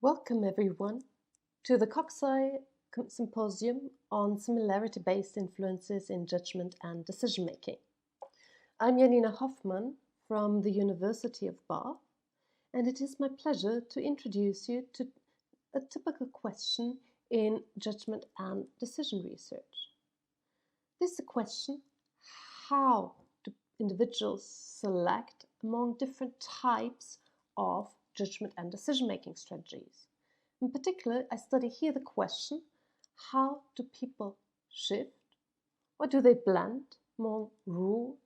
Welcome everyone to the Coxeye Symposium on Similarity-Based Influences in Judgment and Decision-Making. I'm Janina Hoffmann from the University of Bath, and it is my pleasure to introduce you to a typical question in judgment and decision research. This is the question: how do individuals select among different types of judgment and decision-making strategies? In particular, I study here the question: how do people shift, or do they blend among rule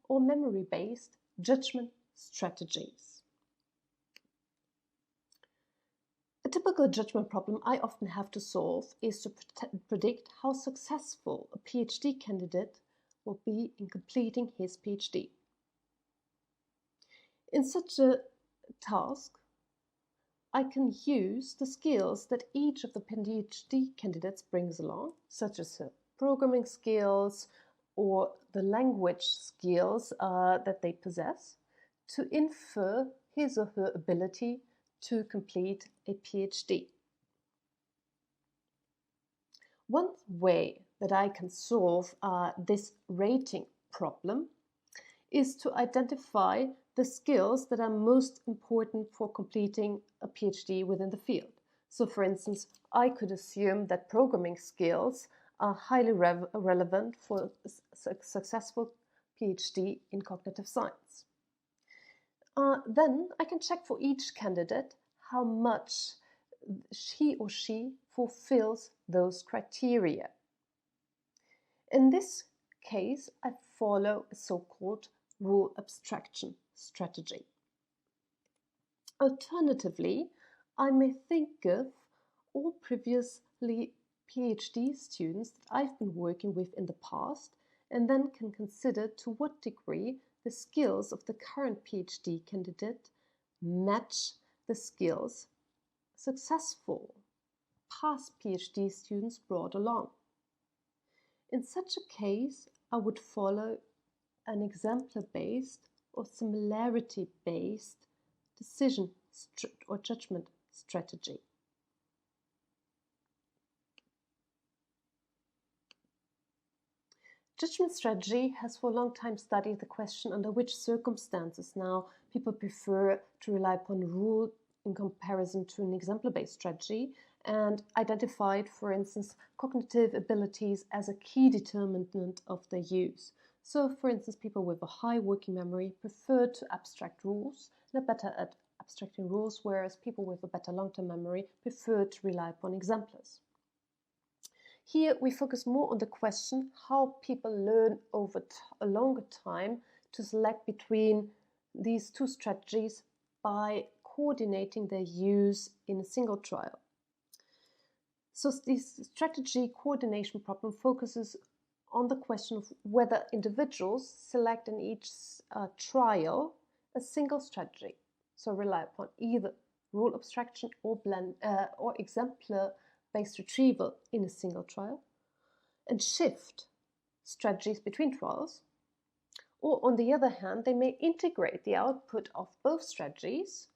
or memory-based judgment strategies? A typical judgment problem I often have to solve is to predict how successful a PhD candidate will be in completing his PhD. In such a task, I can use the skills that each of the PhD candidates brings along, such as programming skills or the language skills that they possess, to infer his or her ability to complete a PhD. One way that I can solve this rating problem is to identify the skills that are most important for completing a PhD within the field. So, for instance, I could assume that programming skills are highly relevant for a successful PhD in cognitive science. Then I can check for each candidate how much he or she fulfills those criteria. In this case, I follow a so-called rule abstraction strategy. Alternatively, I may think of all previously PhD students that I've been working with in the past, and then can consider to what degree the skills of the current PhD candidate match the skills successful past PhD students brought along. In such a case, I would follow an exemplar-based or similarity-based decision or judgment strategy. Judgment strategy has for a long time studied the question under which circumstances now people prefer to rely upon rule in comparison to an exemplar-based strategy, and identified, for instance, cognitive abilities as a key determinant of their use. So, for instance, people with a high working memory prefer to abstract rules and are better at abstracting rules, whereas people with a better long-term memory prefer to rely upon exemplars. Here we focus more on the question how people learn over a longer time to select between these two strategies by coordinating their use in a single trial. So this strategy coordination problem focuses on the question of whether individuals select in each trial a single strategy, so rely upon either rule abstraction or exemplar-based retrieval in a single trial, and shift strategies between trials. Or on the other hand, they may integrate the output of both strategies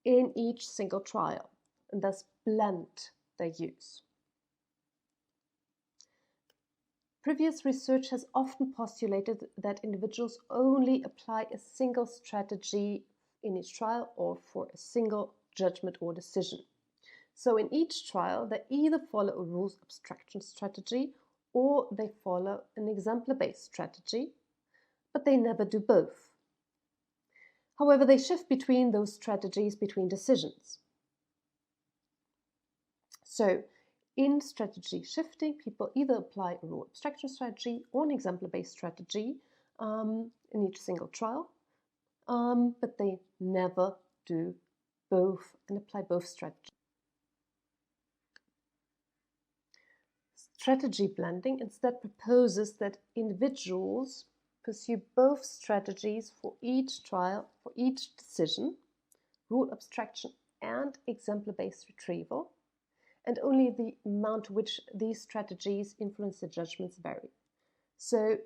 in each single trial and thus blend their use. Previous research has often postulated that individuals only apply a single strategy in each trial or for a single judgment or decision. So in each trial, they either follow a rules abstraction strategy or they follow an exemplar-based strategy, but they never do both. However, they shift between those strategies between decisions. So, in strategy shifting, people either apply a rule abstraction strategy or an exemplar-based strategy in each single trial, but they never do both and apply both strategies. Strategy blending instead proposes that individuals pursue both strategies for each trial, for each decision, rule abstraction and exemplar-based retrieval, and only the amount to which these strategies influence the judgments vary. So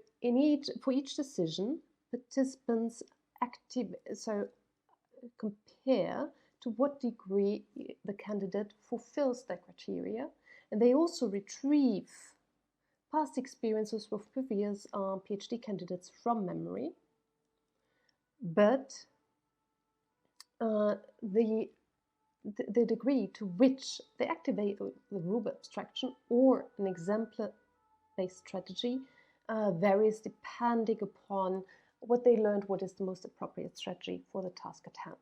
for each decision, participants compare to what degree the candidate fulfills their criteria, and they also retrieve past experiences with previous PhD candidates from memory, but the degree to which they activate the rule abstraction or an exemplar-based strategy varies depending upon what they learned, what is the most appropriate strategy for the task at hand.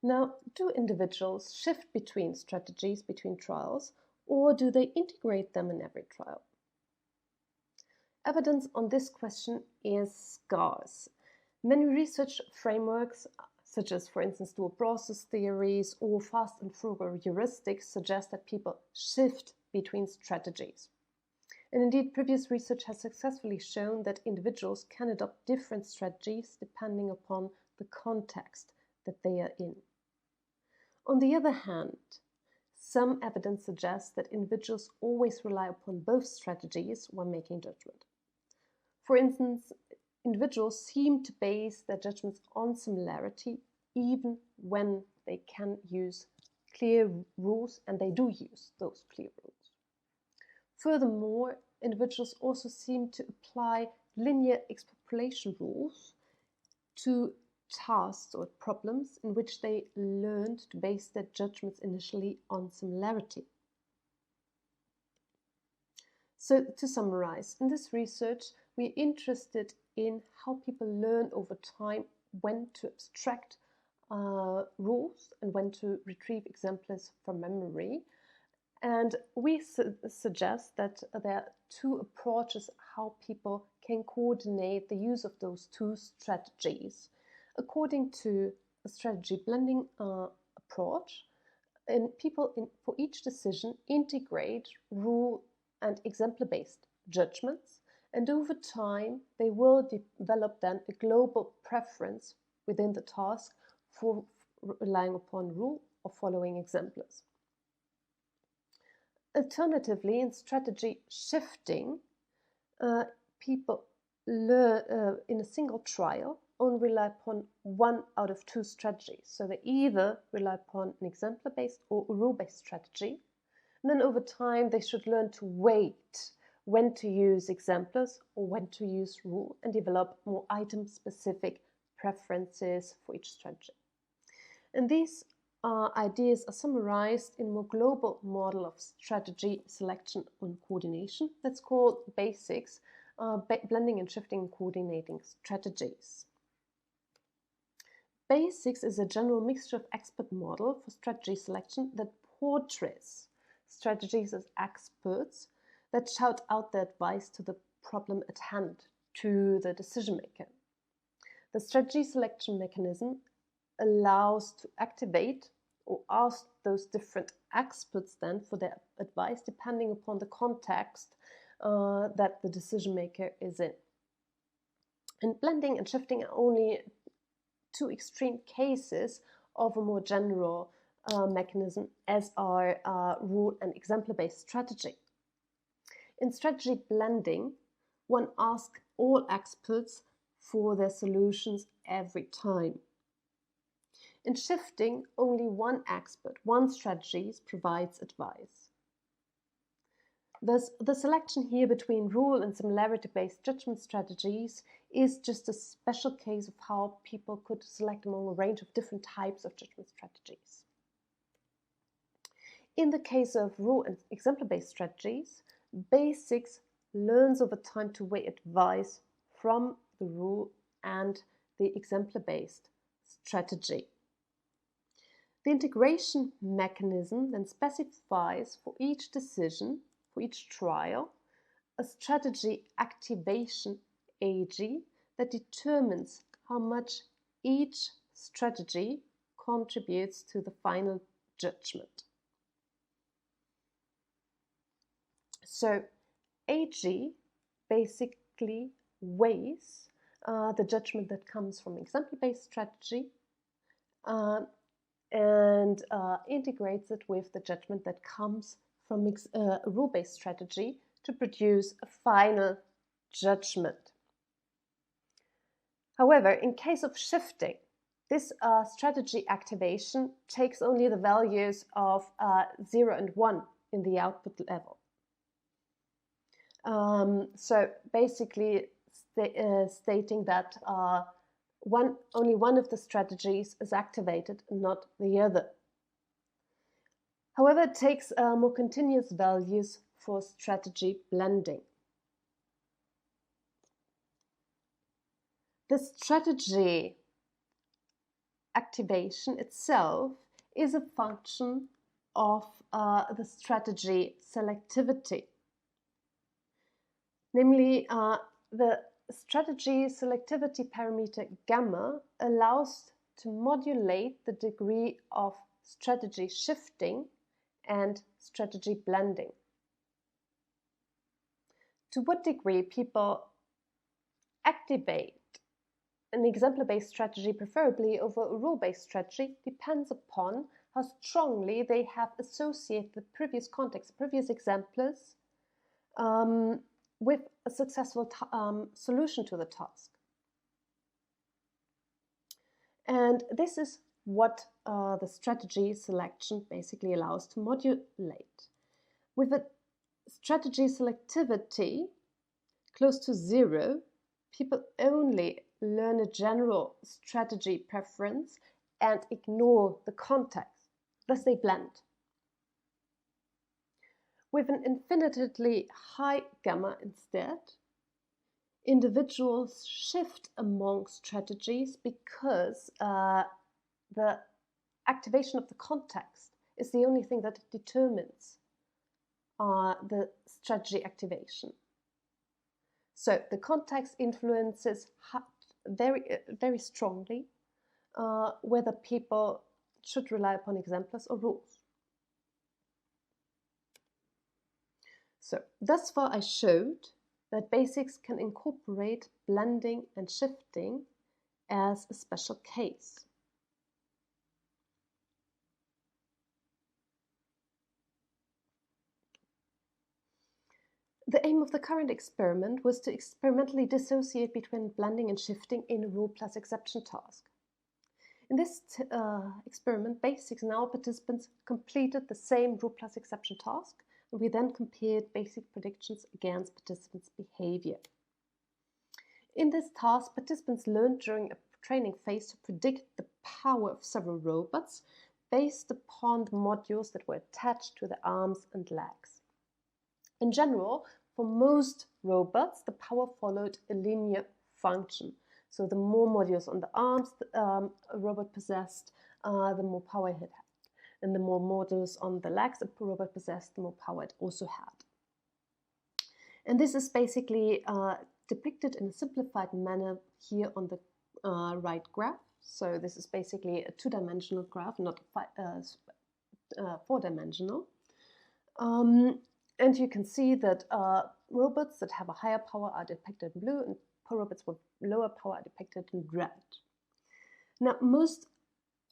Now, do individuals shift between strategies, between trials, or do they integrate them in every trial? Evidence on this question is scarce. Many research frameworks, such as, for instance, dual process theories or fast and frugal heuristics, suggest that people shift between strategies. And indeed, previous research has successfully shown that individuals can adopt different strategies depending upon the context that they are in. On the other hand, some evidence suggests that individuals always rely upon both strategies when making judgment. For instance, individuals seem to base their judgments on similarity even when they can use clear rules, and they do use those clear rules. Furthermore, individuals also seem to apply linear extrapolation rules to tasks or problems in which they learned to base their judgments initially on similarity. So, to summarize, in this research, we're interested in how people learn over time when to abstract rules and when to retrieve exemplars from memory. And we suggest that there are two approaches how people can coordinate the use of those two strategies. According to a strategy blending approach, and people for each decision integrate rule and exemplar-based judgments, and over time they will develop then a global preference within the task for relying upon rule or following exemplars. Alternatively, in strategy shifting, people learn in a single trial only rely upon one out of two strategies. So they either rely upon an exemplar-based or a rule-based strategy. And then over time, they should learn to wait when to use exemplars or when to use rule and develop more item-specific preferences for each strategy. And these ideas are summarized in a more global model of strategy selection and coordination that's called BASICS, blending and shifting and coordinating strategies. BASICS is a general mixture of expert model for strategy selection that portrays strategies as experts that shout out their advice to the problem at hand, to the decision maker. The strategy selection mechanism allows to activate or ask those different experts then for their advice depending upon the context that the decision maker is in. And blending and shifting are only two extreme cases of a more general mechanism as are rule and exemplar-based strategy. In strategy blending, one asks all experts for their solutions every time. In shifting, only one expert, one strategy provides advice. Thus, the selection here between rule and similarity-based judgment strategies is just a special case of how people could select among a range of different types of judgment strategies. In the case of rule and exemplar-based strategies, BASICS learns over time to weigh advice from the rule and the exemplar-based strategy. The integration mechanism then specifies for each decision, for each trial, a strategy activation AG that determines how much each strategy contributes to the final judgment. So AG basically weighs the judgment that comes from exemplar-based strategy and integrates it with the judgment that comes from a rule-based strategy to produce a final judgment. However, in case of shifting, this strategy activation takes only the values of 0 and 1 in the output level. So basically stating that only one of the strategies is activated, not the other. However, it takes more continuous values for strategy blending. The strategy activation itself is a function of the strategy selectivity. Namely, the strategy selectivity parameter gamma allows to modulate the degree of strategy shifting and strategy blending. To what degree people activate an exemplar-based strategy, preferably over a rule-based strategy, depends upon how strongly they have associated the previous context, previous exemplars, with a successful solution to the task. And this is what the strategy selection basically allows to modulate. With a strategy selectivity close to 0, people only learn a general strategy preference and ignore the context. Thus they blend. With an infinitely high gamma instead, individuals shift among strategies because the activation of the context is the only thing that determines the strategy activation. So the context influences very strongly whether people should rely upon exemplars or rules. So thus far I showed that basics can incorporate blending and shifting as a special case. The aim of the current experiment was to experimentally dissociate between blending and shifting in a rule plus exception task. In this experiment, basics and our participants completed the same rule plus exception task, and we then compared basic predictions against participants' behavior. In this task, participants learned during a training phase to predict the power of several robots based upon the modules that were attached to the arms and legs. In general, for most robots, the power followed a linear function. So the more modules on the arms a robot possessed, the more power it had. And the more modules on the legs a robot possessed, the more power it also had. And this is basically depicted in a simplified manner here on the right graph. So this is basically a two-dimensional graph, not four-dimensional. And you can see that robots that have a higher power are depicted in blue, and robots with lower power are depicted in red. Now, most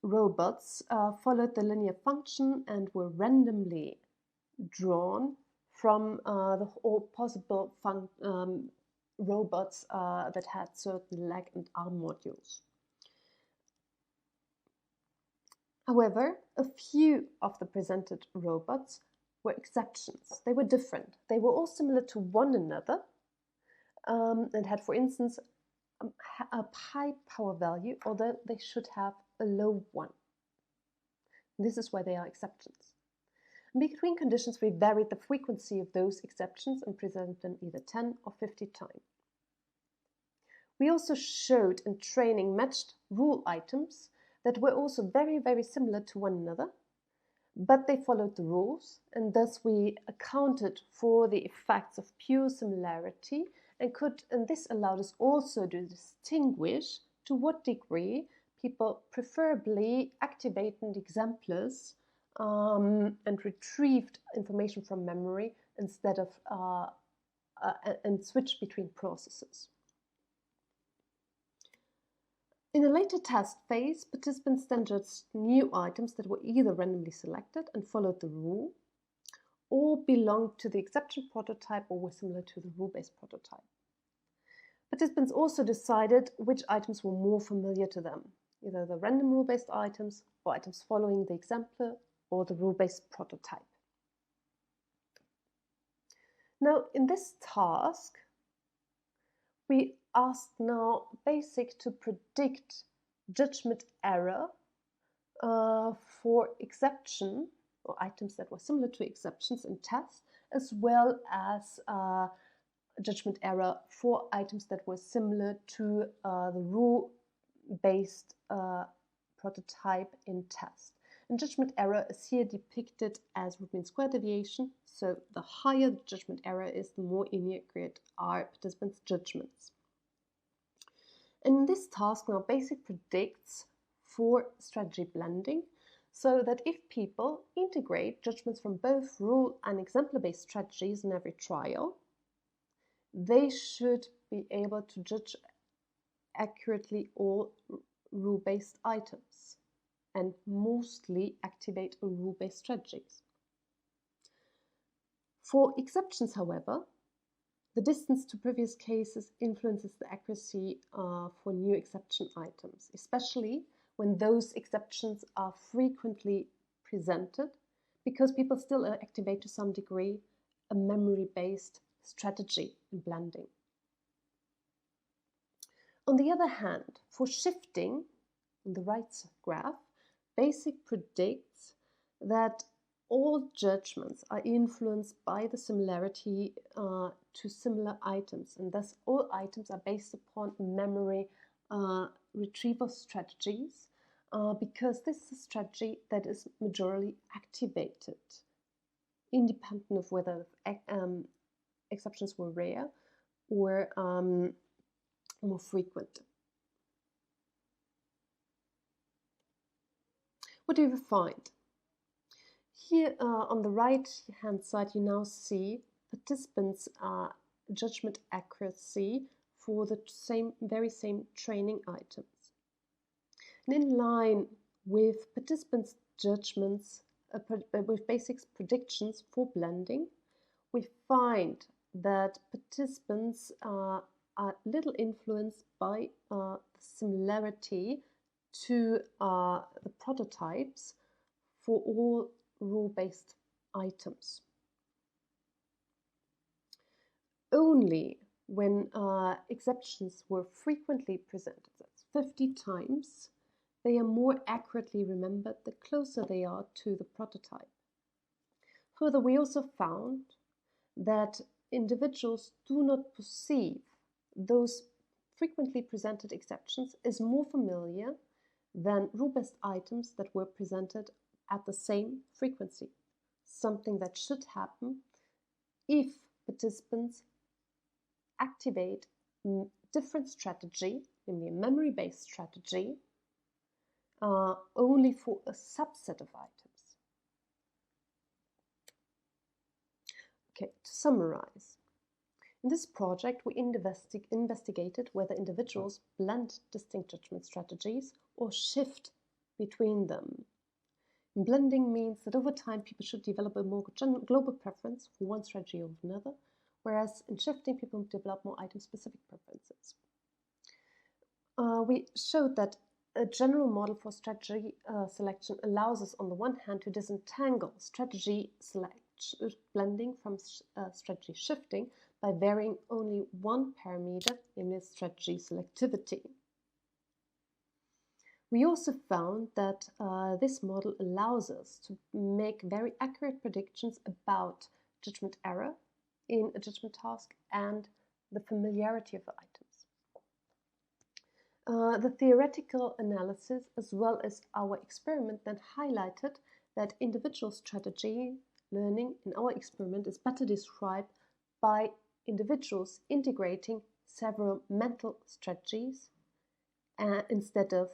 robots followed the linear function and were randomly drawn from all possible robots that had certain leg and arm modules. However, a few of the presented robots were exceptions. They were different. They were all similar to one another and had, for instance, a high power value, although they should have a low one. This is why they are exceptions. Between conditions, we varied the frequency of those exceptions and presented them either 10 or 50 times. We also showed in training matched rule items that were also very similar to one another, but they followed the rules, and thus we accounted for the effects of pure similarity and this allowed us also to distinguish to what degree people preferably activated exemplars and retrieved information from memory instead of and switched between processes. In a later test phase, participants then judged new items that were either randomly selected and followed the rule, or belonged to the exception prototype or were similar to the rule-based prototype. Participants also decided which items were more familiar to them, either the random rule-based items or items following the exemplar or the rule-based prototype. Now, in this task, we asked now BASIC to predict judgment error for exception or items that were similar to exceptions in tests, as well as judgment error for items that were similar to the rule-based prototype in test. And judgment error is here depicted as root mean square deviation. So the higher the judgment error is, the more inaccurate are participants' judgments. And in this task now, BASIC predicts for strategy blending, so that if people integrate judgments from both rule and exemplar-based strategies in every trial, they should be able to judge accurately all rule-based items and mostly activate rule-based strategies. For exceptions, however, the distance to previous cases influences the accuracy for new exception items, especially when those exceptions are frequently presented, because people still activate to some degree a memory-based strategy in blending. On the other hand, for shifting, on the right graph, BASIC predicts that all judgments are influenced by the similarity to similar items, and thus all items are based upon memory retrieval strategies, because this is a strategy that is majorly activated, independent of whether exceptions were rare or more frequent. What do we find? Here on the right-hand side, you now see participants' judgment accuracy for the very same training items. And in line with participants' judgments, with BASIC's predictions for blending, we find that participants are little influenced by the similarity to the prototypes for all rule-based items. Only when exceptions were frequently presented, that's 50 times, they are more accurately remembered the closer they are to the prototype. Further, we also found that individuals do not perceive those frequently presented exceptions as more familiar than rule-based items that were presented at the same frequency, something that should happen if participants activate different strategy, namely a memory-based strategy, only for a subset of items. Okay, to summarize, in this project we investigated whether individuals blend distinct judgment strategies or shift between them. And blending means that over time people should develop a more global preference for one strategy over another, whereas in shifting people develop more item-specific preferences. We showed that a general model for strategy selection allows us on the one hand to disentangle strategy blending from strategy shifting by varying only one parameter, namely strategy selectivity. We also found that this model allows us to make very accurate predictions about judgment error in a judgment task and the familiarity of the items. The theoretical analysis as well as our experiment then highlighted that individual strategy learning in our experiment is better described by individuals integrating several mental strategies instead of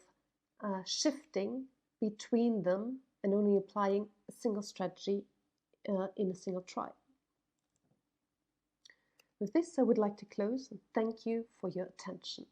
shifting between them and only applying a single strategy in a single trial. With this, I would like to close and thank you for your attention.